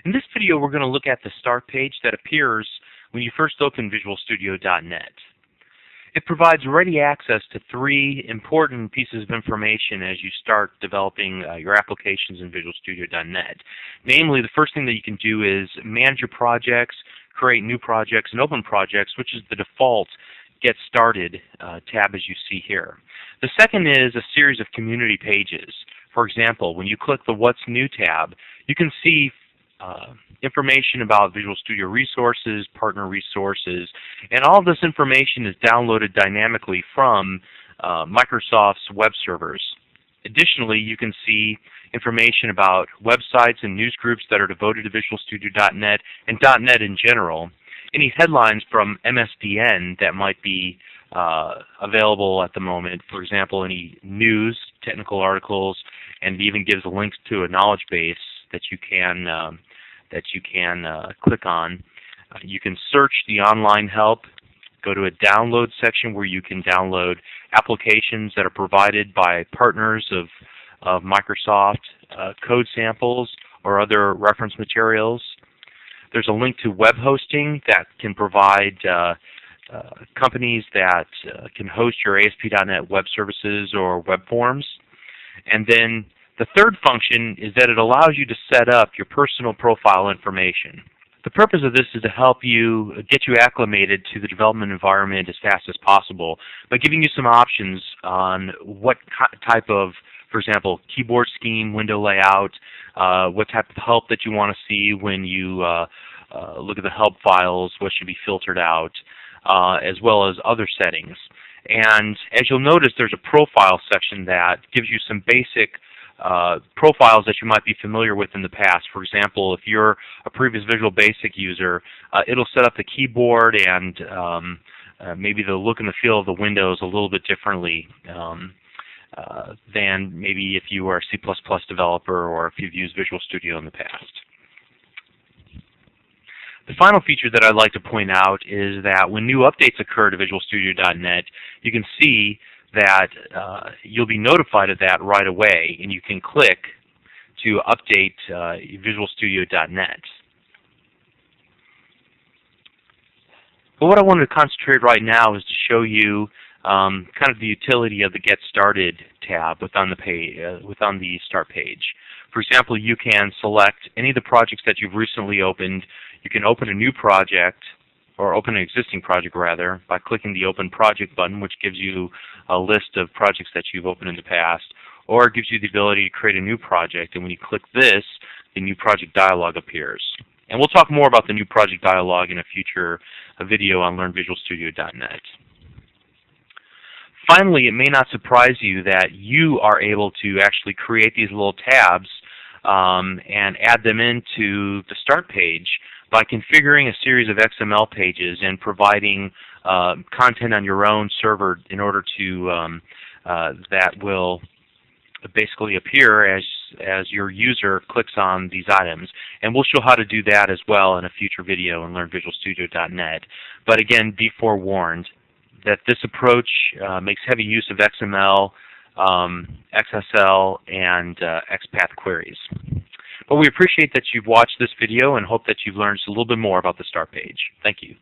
In this video, we're going to look at the start page that appears when you first open VisualStudio.net. It provides ready access to three important pieces of information as you start developing your applications in VisualStudio.net. Namely, the first thing that you can do is manage your projects, create new projects, and open projects, which is the default Get Started tab as you see here. The second is a series of community pages. For example, when you click the What's New tab, you can see information about Visual Studio resources, partner resources, and all of this information is downloaded dynamically from Microsoft's web servers. Additionally, you can see information about websites and news groups that are devoted to VisualStudio.net and .net in general. Any headlines from MSDN that might be available at the moment, for example, any news, technical articles, and it even gives links to a knowledge base that you can click on. You can search the online help, go to a download section where you can download applications that are provided by partners of Microsoft, code samples, or other reference materials. There's a link to web hosting that can provide companies that can host your ASP.NET Web Services or web forms. And then the third function is that it allows you to set up your personal profile information. The purpose of this is to help you get you acclimated to the development environment as fast as possible by giving you some options on what type of, for example, keyboard scheme, window layout, what type of help that you want to see when you look at the help files, what should be filtered out, as well as other settings. And as you'll notice, there's a profile section that gives you some basic profiles that you might be familiar with in the past. For example, if you're a previous Visual Basic user, it'll set up the keyboard and maybe the look and the feel of the windows a little bit differently than maybe if you are a C++ developer or if you've used Visual Studio in the past. The final feature that I'd like to point out is that when new updates occur to VisualStudio.net, you can see that you'll be notified of that right away, and you can click to update VisualStudio.net. But what I wanted to concentrate right now is to show you kind of the utility of the Get Started tab within the Start page. For example, you can select any of the projects that you've recently opened. You can open a new project, or open an existing project rather, by clicking the Open Project button, which gives you a list of projects that you've opened in the past, or it gives you the ability to create a new project, and when you click this, the New Project dialog appears. And we'll talk more about the New Project dialog in a future video on LearnVisualStudio.net. Finally, it may not surprise you that you are able to actually create these little tabs and add them into the Start page by configuring a series of XML pages and providing content on your own server in order to that will basically appear as your user clicks on these items. And we'll show how to do that as well in a future video in LearnVisualStudio.net. But again, be forewarned that this approach makes heavy use of XML, XSL, and XPath queries. But we appreciate that you've watched this video and hope that you've learned a little bit more about the Start page. Thank you.